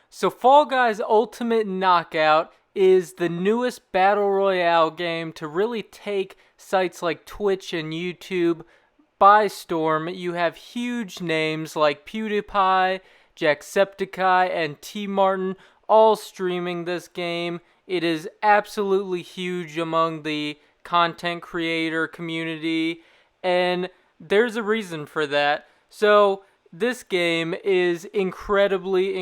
So Fall Guys Ultimate Knockout is the newest Battle Royale game to really take sites like Twitch and YouTube by storm. You have huge names like PewDiePie, Jacksepticeye, and T Martin all streaming this game. It is absolutely huge among the content creator community, and there's a reason for that. So, this game is incredibly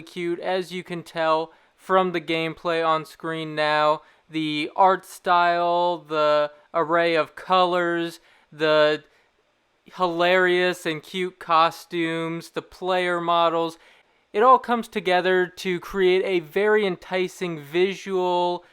cute, as you can tell from the gameplay on screen now. The art style, the array of colors, the hilarious and cute costumes, the player models. It all comes together to create a very enticing visual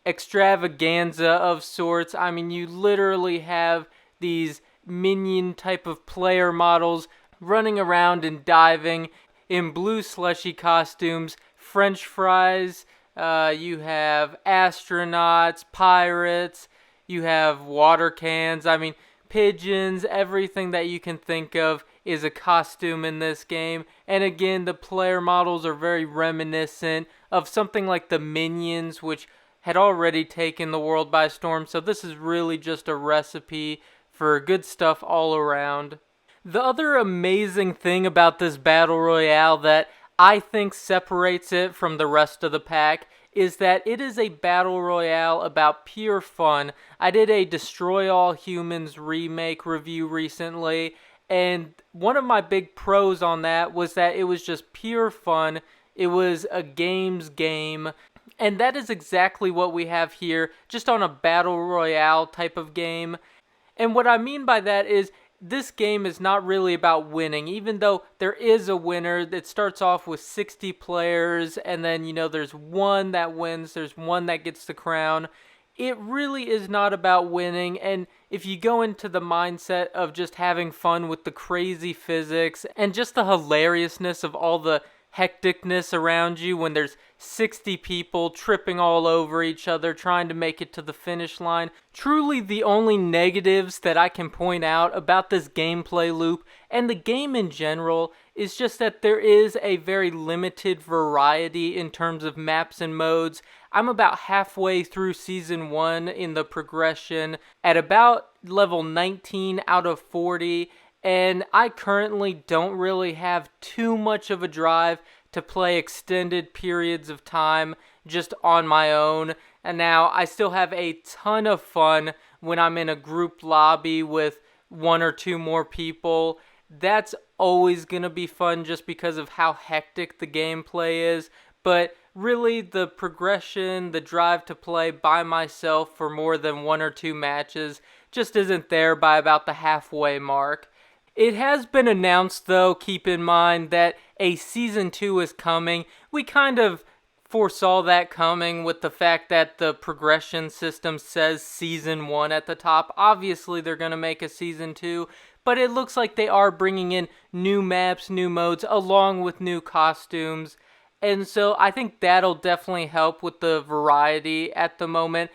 extravaganza of sorts. I mean, you literally have these minion type of player models running around and diving in blue slushy costumes, French fries, you have astronauts, pirates, you have water cans. I mean, pigeons, everything that you can think of is a costume in this game. And again, the player models are very reminiscent of something like the Minions, which had already taken the world by storm. So this is really just a recipe for good stuff all around. The other amazing thing about this Battle Royale that I think separates it from the rest of the pack is that it is a Battle Royale about pure fun. I did a Destroy All Humans remake review recently, and one of my big pros on that was that it was just pure fun. It was a game's game, and that is exactly what we have here, just on a Battle Royale type of game. And what I mean by that is this game is not really about winning, even though there is a winner. It starts off with 60 players, and then, there's one that wins, there's one that gets the crown. It really is not about winning, and if you go into the mindset of just having fun with the crazy physics and just the hilariousness of all the hecticness around you when there's 60 people tripping all over each other trying to make it to the finish line. Truly the only negatives that I can point out about this gameplay loop and the game in general is just that there is a very limited variety in terms of maps and modes. I'm about halfway through Season 1 in the progression at about level 19 out of 40, and I currently don't really have too much of a drive to play extended periods of time just on my own. And now I still have a ton of fun when I'm in a group lobby with one or two more people. That's always going to be fun just because of how hectic the gameplay is. But really, the progression, the drive to play by myself for more than one or two matches just isn't there by about the halfway mark. It has been announced, though, keep in mind, that a Season 2 is coming. We kind of foresaw that coming with the fact that the progression system says Season 1 at the top. Obviously, they're going to make a Season 2, but it looks like they are bringing in new maps, new modes, along with new costumes. And so I think that'll definitely help with the variety at the moment.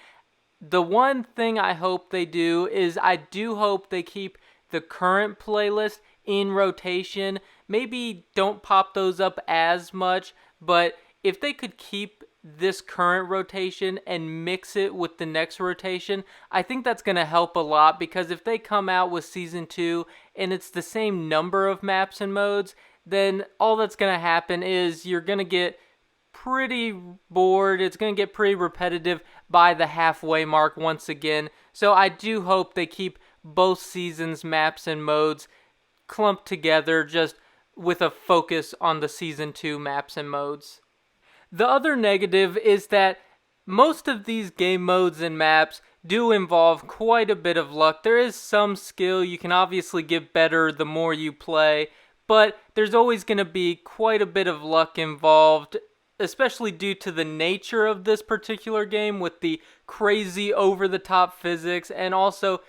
The one thing I hope they do is I do hope they keep the current playlist in rotation. Maybe don't pop those up as much, but if they could keep this current rotation and mix it with the next rotation, I think that's going to help a lot, because if they come out with Season 2 and it's the same number of maps and modes, then all that's going to happen is you're going to get pretty bored. It's going to get pretty repetitive by the halfway mark once again. So I do hope they keep both seasons' maps and modes clumped together, just with a focus on the Season 2 maps and modes. The other negative is that most of these game modes and maps do involve quite a bit of luck. There is some skill. You can obviously get better the more you play, but there's always going to be quite a bit of luck involved, especially due to the nature of this particular game with the crazy over-the-top physics, and also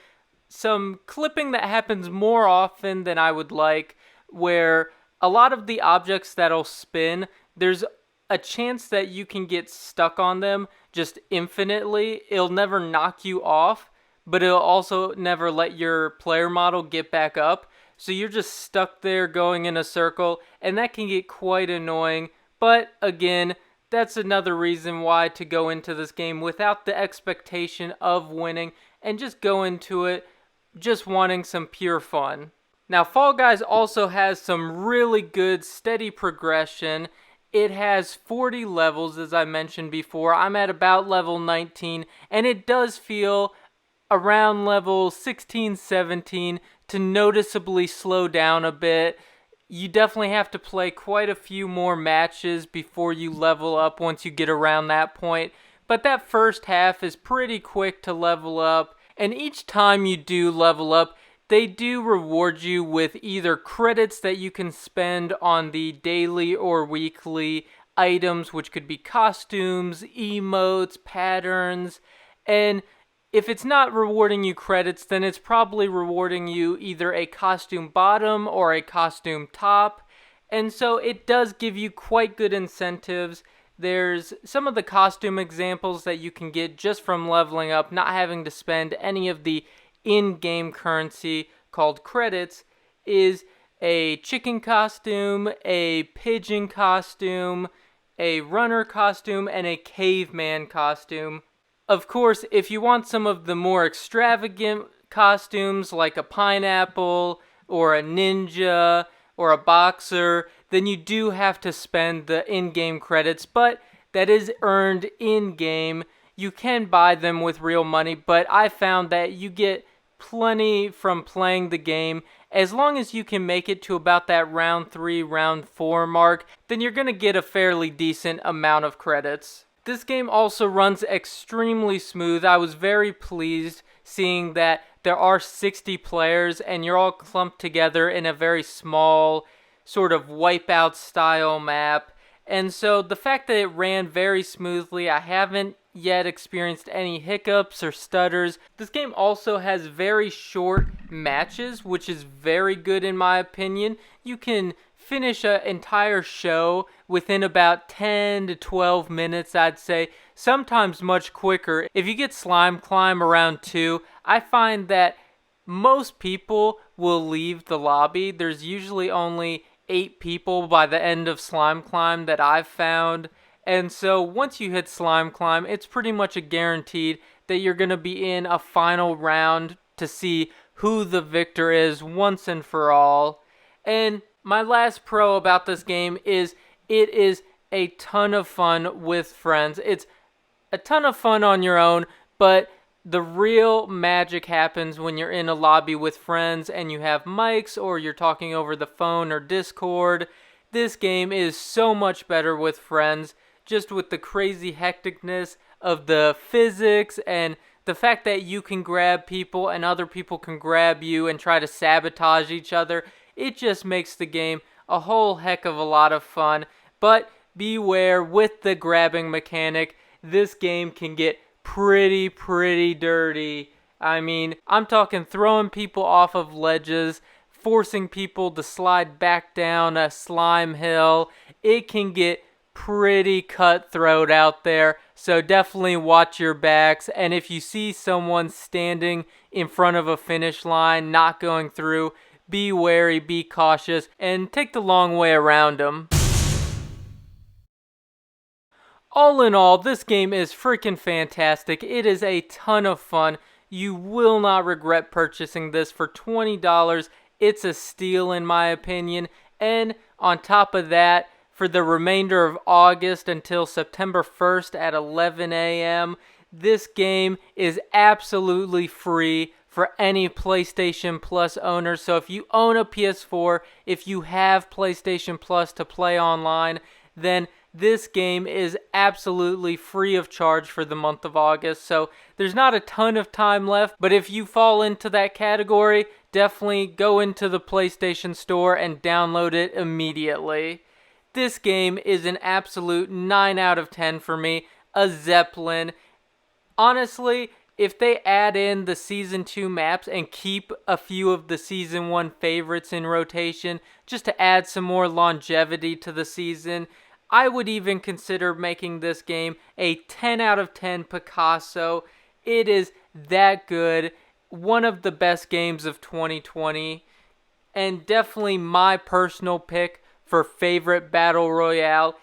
some clipping that happens more often than I would like, where a lot of the objects that'll spin, there's a chance that you can get stuck on them just infinitely. It'll never knock you off, but it'll also never let your player model get back up. So you're just stuck there going in a circle, and that can get quite annoying. But again, that's another reason why to go into this game without the expectation of winning and just go into it just wanting some pure fun. Now, Fall Guys also has some really good steady progression. It has 40 levels, as I mentioned before. I'm at about level 19, and it does feel around level 16, 17 to noticeably slow down a bit. You definitely have to play quite a few more matches before you level up once you get around that point. But that first half is pretty quick to level up. And each time you do level up, they do reward you with either credits that you can spend on the daily or weekly items, which could be costumes, emotes, patterns, and if it's not rewarding you credits, then it's probably rewarding you either a costume bottom or a costume top. And so it does give you quite good incentives. There's some of the costume examples that you can get just from leveling up, not having to spend any of the in-game currency called credits, is a chicken costume, a pigeon costume, a runner costume, and a caveman costume. Of course, if you want some of the more extravagant costumes like a pineapple or a ninja or a boxer, then you do have to spend the in-game credits, but that is earned in-game. You can buy them with real money, but I found that you get plenty from playing the game. As long as you can make it to about that round 3, round 4 mark, then you're going to get a fairly decent amount of credits. This game also runs extremely smooth. I was very pleased seeing that there are 60 players and you're all clumped together in a very small sort of Wipeout style map. And so the fact that it ran very smoothly, I haven't yet experienced any hiccups or stutters. This game also has very short matches, which is very good in my opinion. You can finish an entire show within about 10 to 12 minutes, I'd say, sometimes much quicker. If you get Slime Climb around 2, I find that most people will leave the lobby. There's usually only 8 people by the end of Slime Climb that I've found. And so once you hit Slime Climb, it's pretty much a guaranteed that you're going to be in a final round to see who the victor is once and for all. And my last pro about this game is it is a ton of fun with friends. It's a ton of fun on your own, but the real magic happens when you're in a lobby with friends and you have mics or you're talking over the phone or Discord. This game is so much better with friends, just with the crazy hecticness of the physics and the fact that you can grab people and other people can grab you and try to sabotage each other. It just makes the game a whole heck of a lot of fun. But beware with the grabbing mechanic, this game can get pretty dirty. I mean, I'm talking throwing people off of ledges, forcing people to slide back down a slime hill. It can get pretty cutthroat out there, so definitely watch your backs. And if you see someone standing in front of a finish line not going through, be wary, be cautious, and take the long way around them. All in all, this game is freaking fantastic. It is a ton of fun. You will not regret purchasing this for $20. It's a steal in my opinion. And on top of that, for the remainder of August until September 1st at 11 a.m., this game is absolutely free for any PlayStation Plus owner. So if you own a PS4, if you have PlayStation Plus to play online, then this game is absolutely free of charge for the month of August. So there's not a ton of time left, but if you fall into that category, definitely go into the PlayStation Store and download it immediately. This game is an absolute 9 out of 10 for me, a Zeppelin. Honestly, if they add in the Season 2 maps and keep a few of the Season 1 favorites in rotation, just to add some more longevity to the season, I would even consider making this game a 10 out of 10 Picasso. It is that good. One of the best games of 2020. And definitely my personal pick for favorite Battle Royale.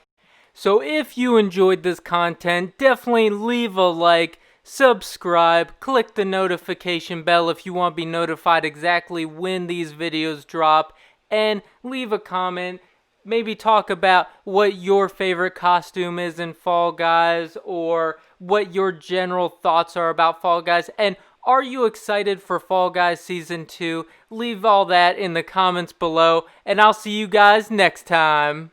So if you enjoyed this content, definitely leave a like, subscribe, click the notification bell if you want to be notified exactly when these videos drop, and leave a comment. Maybe talk about what your favorite costume is in Fall Guys, or what your general thoughts are about Fall Guys, and are you excited for Fall Guys Season 2? Leave all that in the comments below, and I'll see you guys next time.